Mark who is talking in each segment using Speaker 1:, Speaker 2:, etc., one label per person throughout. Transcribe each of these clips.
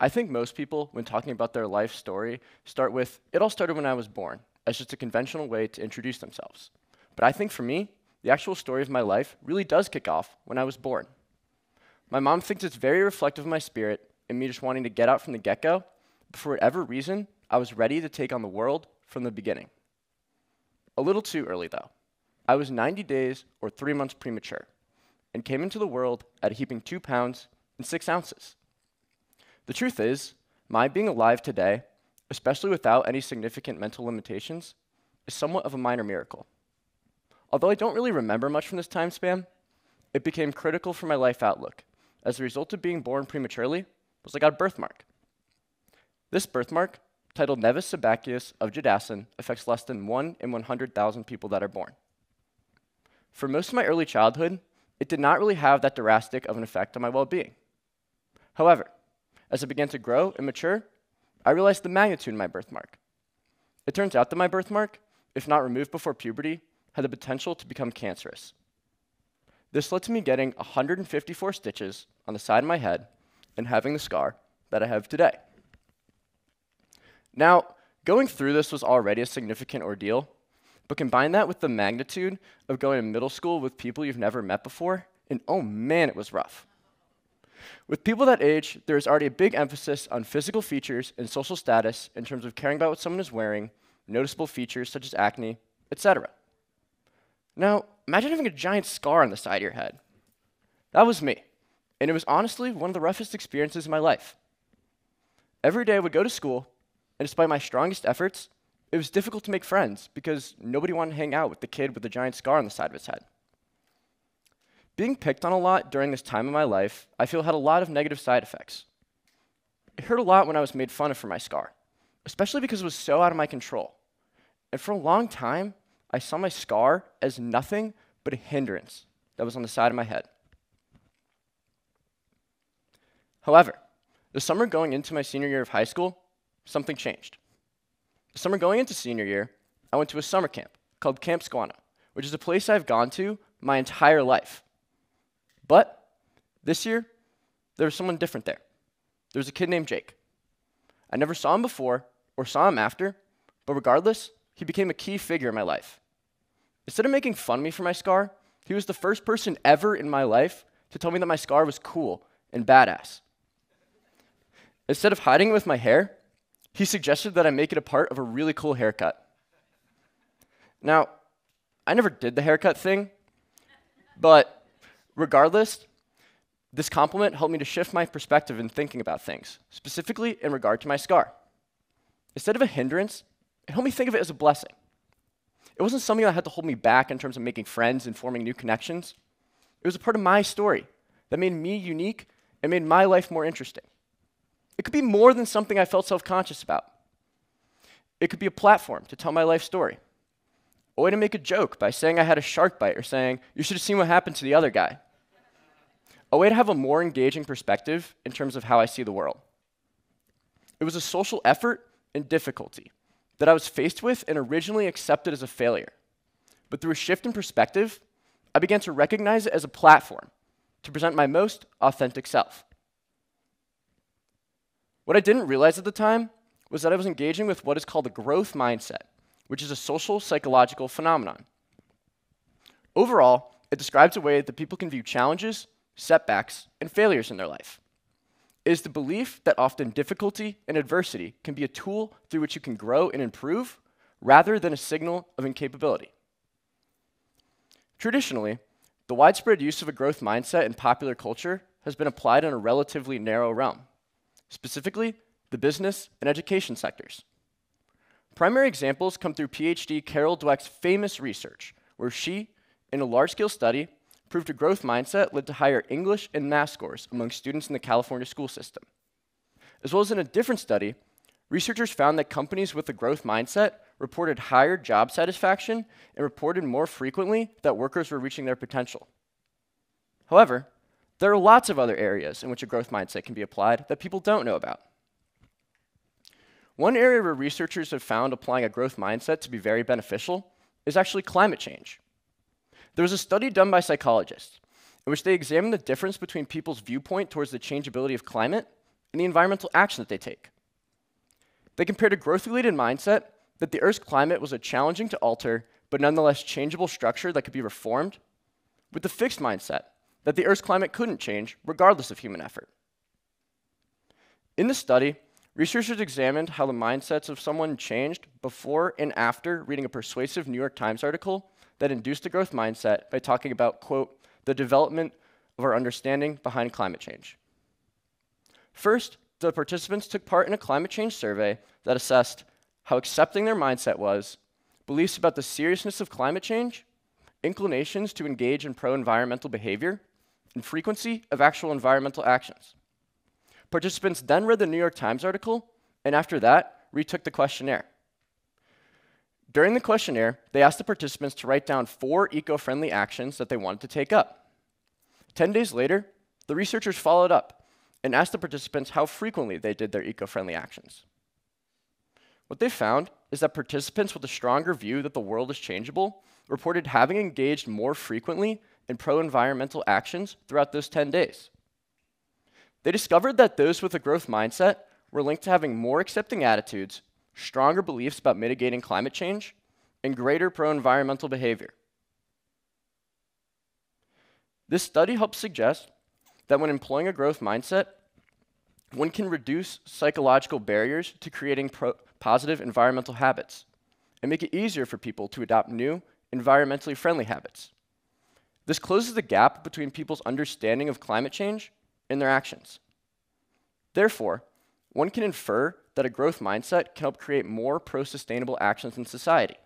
Speaker 1: I think most people, when talking about their life story, start with, it all started when I was born, as just a conventional way to introduce themselves. But I think for me, the actual story of my life really does kick off when I was born. My mom thinks it's very reflective of my spirit and me just wanting to get out from the get-go, but for whatever reason, I was ready to take on the world from the beginning. A little too early, though. I was 90 days or 3 months premature and came into the world at a heaping 2 pounds and 6 ounces. The truth is, my being alive today, especially without any significant mental limitations, is somewhat of a minor miracle. Although I don't really remember much from this time span, it became critical for my life outlook, as the result of being born prematurely was I got a birthmark. This birthmark, titled Nevus sebaceus of Judassin, affects less than 1 in 100,000 people that are born. For most of my early childhood, it did not really have that drastic of an effect on my well-being. However, as I began to grow and mature, I realized the magnitude of my birthmark. It turns out that my birthmark, if not removed before puberty, had the potential to become cancerous. This led to me getting 154 stitches on the side of my head and having the scar that I have today. Now, going through this was already a significant ordeal, but combine that with the magnitude of going to middle school with people you've never met before, and oh man, it was rough. With people that age, there is already a big emphasis on physical features and social status in terms of caring about what someone is wearing, noticeable features such as acne, etc. Now, imagine having a giant scar on the side of your head. That was me, and it was honestly one of the roughest experiences in my life. Every day I would go to school, and despite my strongest efforts, it was difficult to make friends because nobody wanted to hang out with the kid with the giant scar on the side of his head. Being picked on a lot during this time of my life, I feel had a lot of negative side effects. It hurt a lot when I was made fun of for my scar, especially because it was so out of my control. And for a long time, I saw my scar as nothing but a hindrance that was on the side of my head. However, the summer going into my senior year of high school, something changed. The summer going into senior year, I went to a summer camp called Camp Squanto, which is a place I've gone to my entire life. But this year, there was someone different there. There was a kid named Jake. I never saw him before or saw him after, but regardless, he became a key figure in my life. Instead of making fun of me for my scar, he was the first person ever in my life to tell me that my scar was cool and badass. Instead of hiding it with my hair, he suggested that I make it a part of a really cool haircut. Now, I never did the haircut thing, but regardless, this compliment helped me to shift my perspective in thinking about things, specifically in regard to my scar. Instead of a hindrance, it helped me think of it as a blessing. It wasn't something that had to hold me back in terms of making friends and forming new connections. It was a part of my story that made me unique and made my life more interesting. It could be more than something I felt self-conscious about. It could be a platform to tell my life story. A way to make a joke by saying I had a shark bite or saying, you should have seen what happened to the other guy. A way to have a more engaging perspective in terms of how I see the world. It was a social effort and difficulty that I was faced with and originally accepted as a failure. But through a shift in perspective, I began to recognize it as a platform to present my most authentic self. What I didn't realize at the time was that I was engaging with what is called a growth mindset, which is a social psychological phenomenon. Overall, it describes a way that people can view challenges, setbacks, and failures in their life. It is the belief that often difficulty and adversity can be a tool through which you can grow and improve, rather than a signal of incapability. Traditionally, the widespread use of a growth mindset in popular culture has been applied in a relatively narrow realm, specifically the business and education sectors. Primary examples come through PhD Carol Dweck's famous research, where she, in a large-scale study, proved a growth mindset led to higher English and math scores among students in the California school system. As well as in a different study, researchers found that companies with a growth mindset reported higher job satisfaction and reported more frequently that workers were reaching their potential. However, there are lots of other areas in which a growth mindset can be applied that people don't know about. One area where researchers have found applying a growth mindset to be very beneficial is actually climate change. There was a study done by psychologists in which they examined the difference between people's viewpoint towards the changeability of climate and the environmental action that they take. They compared a growth-related mindset that the Earth's climate was a challenging to alter, but nonetheless changeable structure that could be reformed, with the fixed mindset that the Earth's climate couldn't change regardless of human effort. In the study, researchers examined how the mindsets of someone changed before and after reading a persuasive New York Times article that induced a growth mindset by talking about, quote, the development of our understanding behind climate change. First, the participants took part in a climate change survey that assessed how accepting their mindset was, beliefs about the seriousness of climate change, inclinations to engage in pro-environmental behavior, and frequency of actual environmental actions. Participants then read the New York Times article, and after that, retook the questionnaire. During the questionnaire, they asked the participants to write down 4 eco-friendly actions that they wanted to take up. 10 days later, the researchers followed up and asked the participants how frequently they did their eco-friendly actions. What they found is that participants with a stronger view that the world is changeable reported having engaged more frequently in pro-environmental actions throughout those 10 days. They discovered that those with a growth mindset were linked to having more accepting attitudes, stronger beliefs about mitigating climate change, and greater pro-environmental behavior. This study helps suggest that when employing a growth mindset, one can reduce psychological barriers to creating positive environmental habits and make it easier for people to adopt new, environmentally friendly habits. This closes the gap between people's understanding of climate change and their actions. Therefore, one can infer that a growth mindset can help create more pro-sustainable actions in society,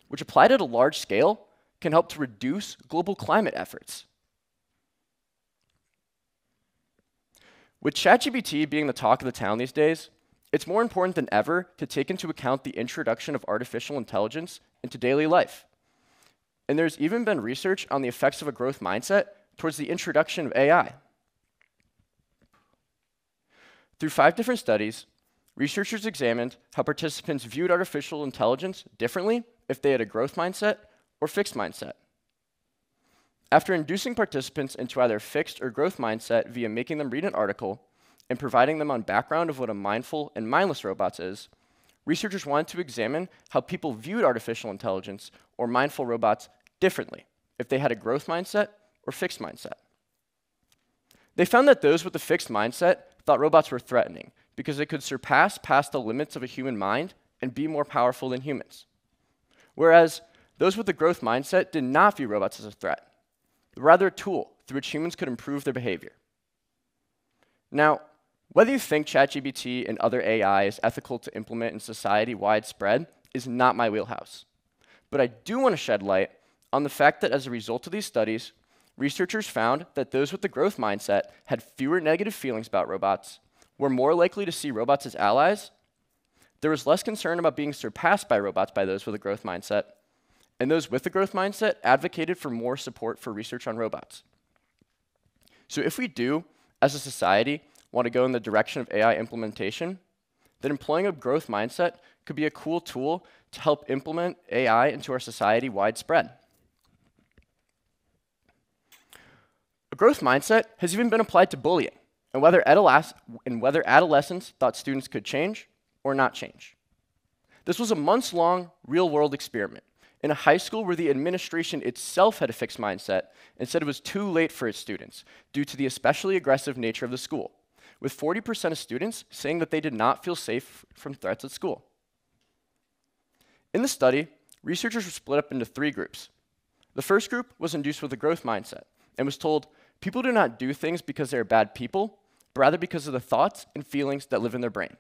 Speaker 1: which applied at a large scale can help to reduce global climate efforts. With ChatGPT being the talk of the town these days, it's more important than ever to take into account the introduction of artificial intelligence into daily life. And there's even been research on the effects of a growth mindset towards the introduction of AI. Through 5 different studies, researchers examined how participants viewed artificial intelligence differently if they had a growth mindset or fixed mindset. After inducing participants into either fixed or growth mindset via making them read an article and providing them on background of what a mindful and mindless robot is, researchers wanted to examine how people viewed artificial intelligence or mindful robots differently if they had a growth mindset or fixed mindset. They found that those with a fixed mindset thought robots were threatening because they could surpass past the limits of a human mind and be more powerful than humans. Whereas those with a growth mindset did not view robots as a threat, but rather a tool through which humans could improve their behavior. Now, whether you think ChatGPT and other AI is ethical to implement in society widespread is not my wheelhouse. But I do want to shed light on the fact that as a result of these studies, researchers found that those with the growth mindset had fewer negative feelings about robots, were more likely to see robots as allies, there was less concern about being surpassed by robots by those with a growth mindset, and those with a growth mindset advocated for more support for research on robots. So if we do, as a society, want to go in the direction of AI implementation, then employing a growth mindset could be a cool tool to help implement AI into our society widespread. A growth mindset has even been applied to bullying and whether adolescents thought students could change or not change. This was a months-long real-world experiment in a high school where the administration itself had a fixed mindset and said it was too late for its students due to the especially aggressive nature of the school, with 40% of students saying that they did not feel safe from threats at school. In the study, researchers were split up into 3 groups. The first group was induced with a growth mindset and was told, people do not do things because they are bad people, but rather because of the thoughts and feelings that live in their brain.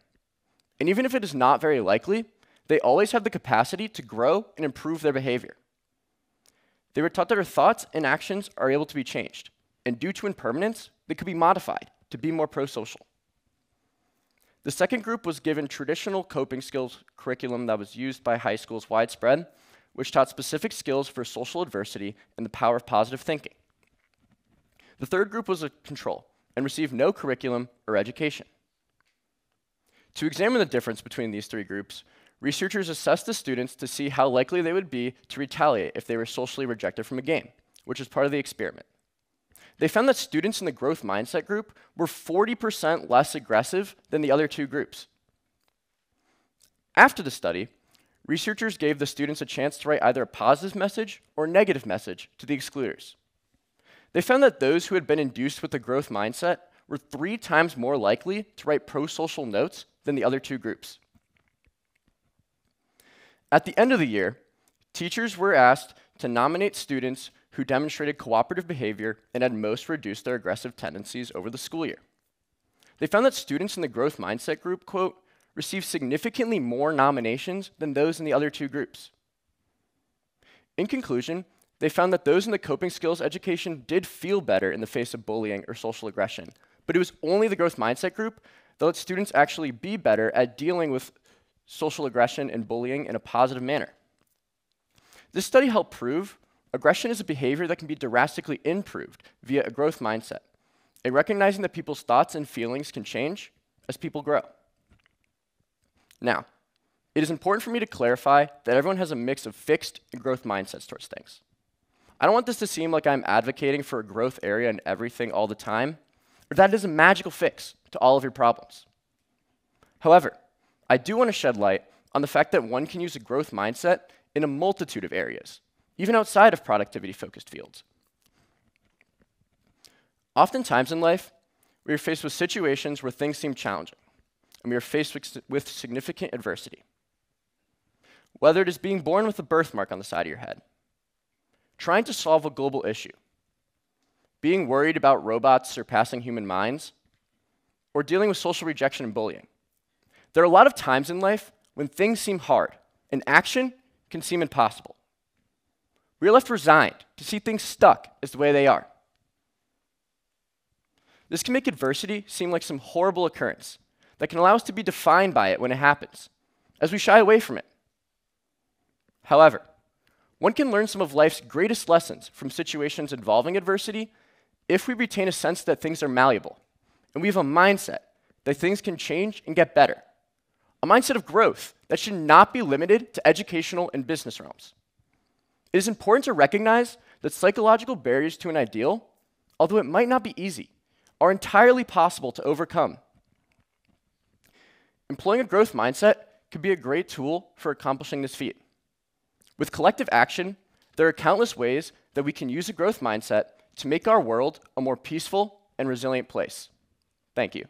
Speaker 1: And even if it is not very likely, they always have the capacity to grow and improve their behavior. They were taught that our thoughts and actions are able to be changed, and due to impermanence, they could be modified to be more pro-social. The second group was given traditional coping skills curriculum that was used by high schools widespread, which taught specific skills for social adversity and the power of positive thinking. The third group was a control and received no curriculum or education. To examine the difference between these 3 groups, researchers assessed the students to see how likely they would be to retaliate if they were socially rejected from a game, which is part of the experiment. they found that students in the growth mindset group were 40% less aggressive than the other two groups. After the study, researchers gave the students a chance to write either a positive message or a negative message to the excluders. They found that those who had been induced with the growth mindset were 3 times more likely to write pro-social notes than the other two groups. At the end of the year, teachers were asked to nominate students who demonstrated cooperative behavior and had most reduced their aggressive tendencies over the school year. They found that students in the growth mindset group, quote, received significantly more nominations than those in the other two groups. In conclusion, they found that those in the coping skills education did feel better in the face of bullying or social aggression, but it was only the growth mindset group that let students actually be better at dealing with social aggression and bullying in a positive manner. This study helped prove aggression is a behavior that can be drastically improved via a growth mindset, and recognizing that people's thoughts and feelings can change as people grow. Now, it is important for me to clarify that everyone has a mix of fixed and growth mindsets towards things. I don't want this to seem like I'm advocating for a growth area in everything all the time, or that it is a magical fix to all of your problems. However, I do want to shed light on the fact that one can use a growth mindset in a multitude of areas, even outside of productivity-focused fields. Oftentimes in life, we are faced with situations where things seem challenging, and we are faced with significant adversity. Whether it is being born with a birthmark on the side of your head, trying to solve a global issue, being worried about robots surpassing human minds, or dealing with social rejection and bullying. There are a lot of times in life when things seem hard and action can seem impossible. We are left resigned to see things stuck as the way they are. This can make adversity seem like some horrible occurrence that can allow us to be defined by it when it happens, as we shy away from it. However, one can learn some of life's greatest lessons from situations involving adversity if we retain a sense that things are malleable, and we have a mindset that things can change and get better. A mindset of growth that should not be limited to educational and business realms. It is important to recognize that psychological barriers to an ideal, although it might not be easy, are entirely possible to overcome. Employing a growth mindset could be a great tool for accomplishing this feat. With collective action, there are countless ways that we can use a growth mindset to make our world a more peaceful and resilient place. Thank you.